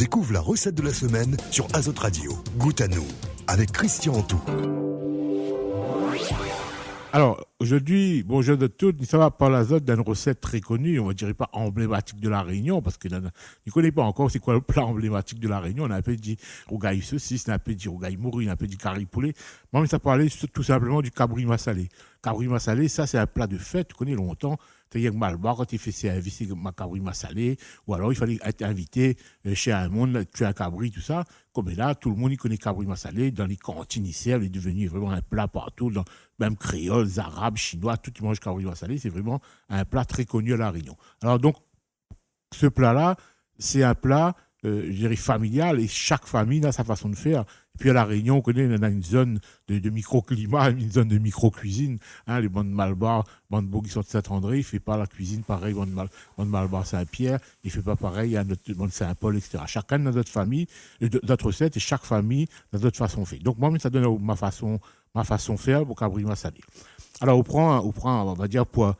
Découvre la recette de la semaine sur Azote Radio. Goûte à nous, avec Christian Antou. Alors, aujourd'hui, bonjour de tous, nous sommes par l'azote d'une recette très connue, on ne dirait pas emblématique de la Réunion, parce que ne connaît pas encore c'est quoi le plat emblématique de la Réunion. On a un peu dit rougaille saucisse, on a un peu dit rougaille morue, on a un peu dit curry poulet. Moi, mais ça parlait tout simplement du cabri massalé. Cabri massalé, ça, c'est un plat de fête, tu connais longtemps. C'est-à-dire que Malbar, quand il fait service, c'est ma cabri massalé, ou alors il fallait être invité chez un monde, tuer un cabri, tout ça. Comme là, tout le monde il connaît cabri massalé, dans les cantines ici, il est devenu vraiment un plat partout, dans, même créoles, arabes, chinois, tout le monde mange cabri massalé, c'est vraiment un plat très connu à La Réunion. Alors donc, ce plat-là, c'est un plat, je dirais, familial, et chaque famille a sa façon de faire. Et puis à La Réunion, on connaît, on a une zone de microclimat, une zone de micro-cuisine. Hein, les bandes Malbar, bandes Beau qui sont de Saint-André, il ne fait pas la cuisine pareil, bande Malbar Saint-Pierre, il ne fait pas pareil à notre bande Saint-Paul, etc. Chacun dans notre famille, notre recette, et chaque famille dans notre façon de faire. Donc moi, ça donne ma façon de faire pour cabri massalé. Alors on prend, on va dire, pour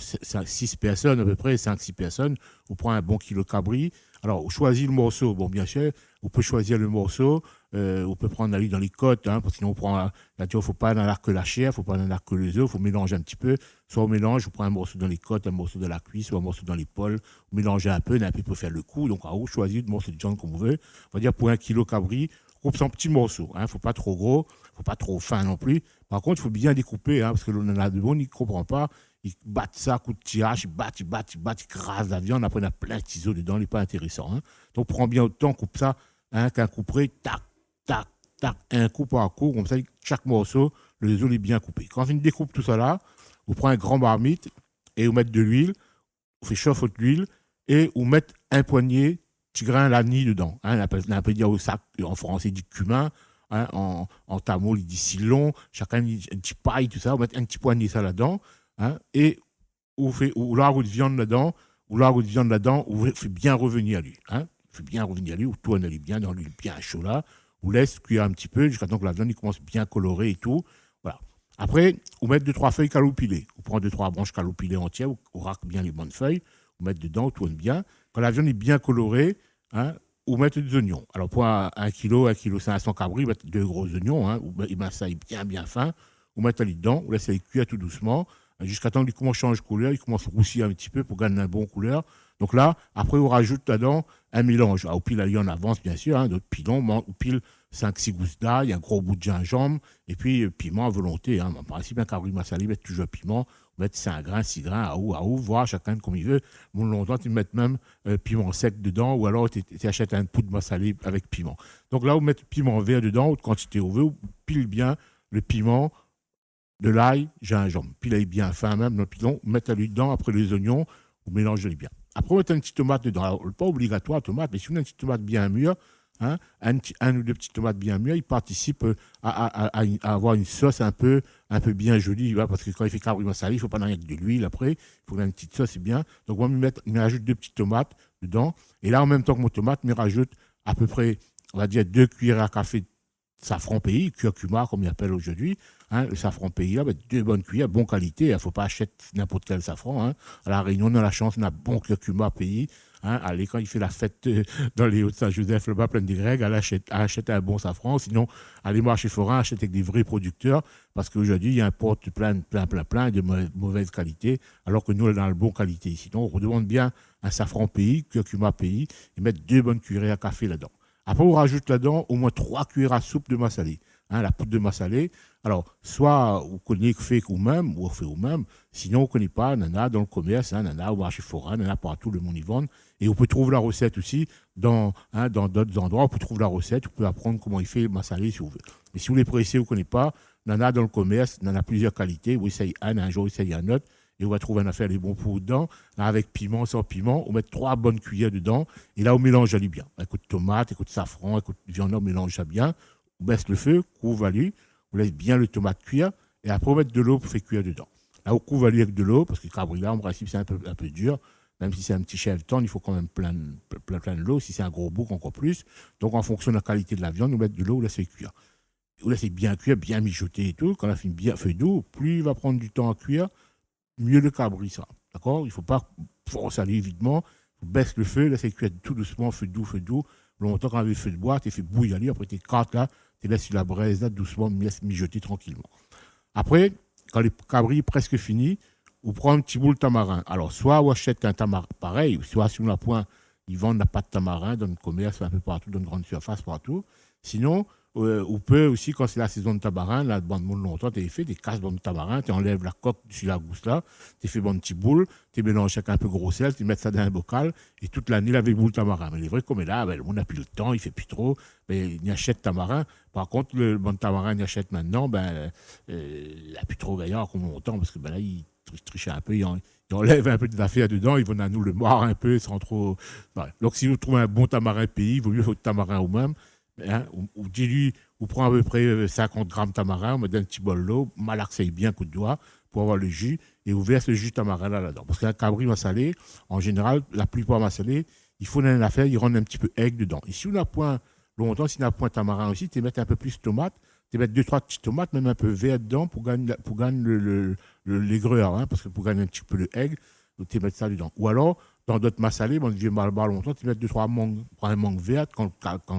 6 personnes, à peu près 5-6 personnes, on prend un bon kilo de cabri. Alors, on choisit le morceau. Bon, bien sûr, on peut choisir le morceau. On peut prendre dans les côtes, hein, parce que sinon, on prend. Il ne faut pas dans l'arc que la chair, il ne faut pas dans l'arc que les os. Il faut mélanger un petit peu. Soit on mélange, on prend un morceau dans les côtes, un morceau dans la cuisse, soit un morceau dans l'épaule. On mélange un peu pour faire le coup. Donc, on choisit le morceau de viande comme on veut. On va dire pour 1 kilo cabri, on coupe ça en petits morceaux. Il ne faut pas trop gros, il ne faut pas trop fin non plus. Par contre, il faut bien découper, hein, parce que l'on en a de bon, il ne comprend pas. Ils battent ça, coup de tirage, ils battent, ils crasent la viande, après on a plein de ciseaux dedans, il n'est pas intéressant. Hein. Donc prends bien autant, coupe ça, hein, qu'un couperé, tac, tac, tac, un coup par coup, comme ça, chaque morceau, le os est bien coupé. Quand on découpe tout ça là, on prend un grand marmite et on met de l'huile, on fait chauffer de l'huile et on met un poignet petit grain l'anis dedans. Hein, on peut dire au sac, en français, il dit cumin. Hein, en tamoul, il dit silon, chacun dit un petit paille, tout ça, on met un petit poignet ça là-dedans. Hein, et on la roue de viande là-dedans, on fait bien revenir à lui. Hein, on fait bien revenir à lui, on tourne bien dans l'huile bien chaud là, on laisse cuire un petit peu jusqu'à temps que la viande il commence bien colorée et tout. Voilà. Après, on met 2-3 feuilles caloupilées. On prend 2-3 branches caloupilées entières, on racle bien les bonnes feuilles, on met dedans, on tourne bien. Quand la viande est bien colorée, hein, on met des oignons. Alors pour 1 kilo, 500 cabri, on met 2 gros oignons, hein, on met ça bien fin, on met ça dedans, on laisse cuire tout doucement. Jusqu'à temps qu'il commence à changer de couleur, il commence à roussir un petit peu pour gagner une bonne couleur. Donc là, après, on rajoute là-dedans un mélange. Au pile, il en avance, bien sûr, hein, d'autres pilons, on pile 5-6 gousses d'ail, un gros bout de gingembre, et puis piment à volonté. Hein. En principe, un cabri massalé, met toujours piment, on met 5 grains, 6 grains, à où, voir chacun comme il veut. Bon, longtemps, tu mets même piment sec dedans, ou alors tu achètes un poudre massalé avec piment. Donc là, on met piment vert dedans, haute quantité on veut, on pile bien le piment, de l'ail, gingembre. Puis l'ail bien fin même dans le pilon, mettre l'huile dedans, après les oignons, vous mélangez bien. Après, on met une petite tomate dedans. Alors, pas obligatoire, tomate, mais si on a une petite tomate bien mûre, hein, un ou deux petites tomates bien mûres, il participe à avoir une sauce un peu bien jolie, parce que quand il fait cabri massalé, il ne faut pas en mettre de l'huile après, il faut une petite sauce, c'est bien. Donc, on me rajoute 2 petites tomates dedans, et là, en même temps que mon tomate, je rajoute à peu près, on va dire, 2 cuillères à café de safran pays, curcuma, comme il appelle aujourd'hui. Hein, le safran pays, là, 2 bonnes cuillères, bonne qualité. Il ne faut pas acheter n'importe quel safran. Hein. À La Réunion, on a la chance, on a bon curcuma pays. Hein. Allez, quand il fait la fête dans les Hauts-de-Saint-Joseph, là-bas, plein de Grecs, elle achète un bon safran. Sinon, allez marcher forain, achète avec des vrais producteurs. Parce qu'aujourd'hui, il importe plein de mauvaise qualité. Alors que nous, on est dans la bonne qualité ici. Donc, on demande bien un safran pays, curcuma pays, et mettre 2 bonnes cuillères à café là-dedans. Après, on rajoute là-dedans au moins 3 cuillères à soupe de massalé. Hein, la poudre de massalé. Alors, soit vous connaissez fait ou on fait ou même, sinon on ne connaît pas, nana dans le commerce, hein, nana au marché forain, nana partout, le monde y vend. Et on peut trouver la recette aussi dans d'autres endroits, on peut trouver la recette, on peut apprendre comment il fait le massalé si vous voulez. Mais si vous les pressez, vous ne connaissez pas, nana dans le commerce, nana plusieurs qualités, vous essayez un jour, vous essayez un autre, et on va trouver une affaire les bons pour dedans, là, avec piment, sans piment, on met 3 bonnes cuillères dedans, et là on mélange ça bien. Un coup de tomate, un coup de safran, un coup de viande, on mélange ça bien. On baisse le feu, couvre à lui, on laisse bien le tomate cuire, et après on met de l'eau pour faire cuire dedans. Là, on couvre à lui avec de l'eau, parce que le cabri là, en principe, c'est un peu dur. Même si c'est un petit chèvre-tendre, il faut quand même plein de l'eau. Si c'est un gros bouc, encore plus. Donc, en fonction de la qualité de la viande, on met de l'eau, on laisse cuire. On laisse bien cuire, bien mijoter et tout. Quand la fin bien fait doux, plus il va prendre du temps à cuire, mieux le cabri sera. D'accord? Il ne faut pas forcer à lui évidemment. On baisse le feu, laisse cuire tout doucement, feu doux. longtemps quand on avait fait de bois, tu fait bouillir, après tes cartes là, tu laisses sur la braise là, doucement, mijoter tranquillement. Après, quand les cabris presque finis, on prend un petit boule de tamarin. Alors, soit on achète un tamarin pareil, soit si on a point, ils vendent la pâte de tamarin dans le commerce, un peu partout, dans une grande surface, partout. Sinon, on peut aussi, quand c'est la saison de tamarin, là, bon, longtemps, tu fait des casses de tamarin, tu enlèves la coque sur la gousse là, tu fais bon petit boule, tu mélanges chacun un peu gros sel, tu mets ça dans un bocal, et toute l'année, il avait boule de tamarin. Mais il est vrai, comme là, on n'a plus le temps, il fait plus trop, mais il achète tamarin. Par contre, le bon tamarin, il achète maintenant, il n'a plus trop gaillard comme longtemps, parce que là, il triche un peu, il enlève un peu des affaires dedans, ils vont à nous le moire un peu sans trop. Ouais. Donc, si vous trouvez un bon tamarin pays, il vaut mieux faire le tamarin ou même. Hein, ou dilue, ou prend à peu près 50 grammes de tamarin, on met dans un petit bol d'eau, malaxez bien coup de doigt pour avoir le jus, et vous versez le jus de tamarin là-dedans. Parce qu'un cabri massalé, en général, la plupart massalés, il faut dans une affaire, il rentre un petit peu aigre dedans. Et si on a point, longtemps, si on a point tamarin aussi, tu mets un peu plus de tomates, tu mets 2-3 petites tomates, même un peu vert dedans, pour gagner l'aigreur, hein, parce que pour gagner un petit peu le aigre, tu mets ça dedans. Ou alors, dans d'autres massalés, bon, vieux malbar longtemps, tu mets 2-3 mangues, prends un mangue verte quand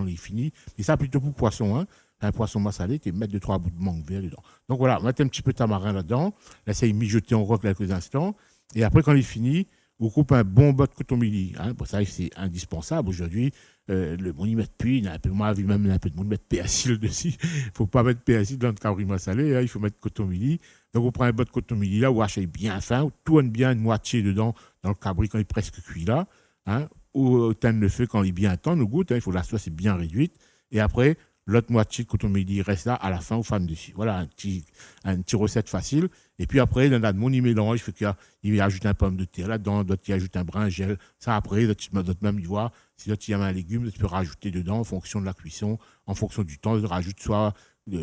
il est fini. Et ça, plutôt pour poisson, hein. Un poisson massalé, tu mets 2-3 bouts de mangue verte dedans. Donc voilà, on met un petit peu de tamarin là-dedans. Laissez mijoter en roc quelques instants. Et après, quand il est fini, on coupe un bon bas de coton-mili. Hein. Pour ça, c'est indispensable. Aujourd'hui, le monde y met plus, il y a un peu, moi, même un peu de monde mettre persil dessus. Il ne faut pas mettre persil dans le cabri massalé, hein. Il faut mettre coton-mili. Donc, on prend un bas de coton-mili là, on hache bien fin, on tourne bien une moitié dedans dans le cabri quand il est presque cuit là. Hein. Ou teindre le feu quand il est bien tendre, au goût, hein. Il faut que la sauce est bien réduite. Et après, l'autre moitié de coton-mili reste là, à la fin, on fan dessus. Voilà, un petit recette facile. Et puis après, dans le monde, il mélange, il ajoute un pomme de terre là-dedans, d'autres, il ajoute un brinjel. Ça, après, d'autres même, il voit, si d'autres, il y a un légume, tu peux rajouter dedans en fonction de la cuisson, en fonction du temps, tu rajoutes soit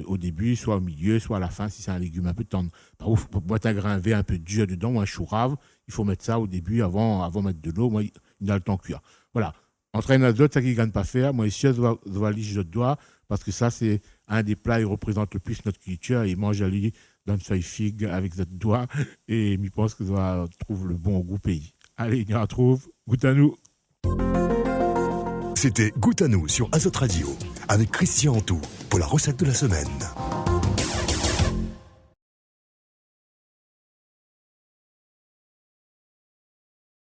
au début, soit au milieu, soit à la fin, si c'est un légume un peu tendre. Par contre, pour mettre un grain vert un peu dur dedans, ou un chou rave, il faut mettre ça au début, avant de mettre de l'eau, moi, il a le temps de cuire. Voilà. Entre un et l'autre, ça qui ne gagne pas faire, moi, ici, je vais licher le doigt, parce que ça, c'est un des plats qui représente le plus notre culture, et mange à lui dans une feuille figue avec notre doigt, et je pense que ça trouve le bon goût pays. Allez, on retrouve, goûte à nous. C'était Goûte à nous sur Azote Radio, avec Christian Antou, pour la recette de la semaine.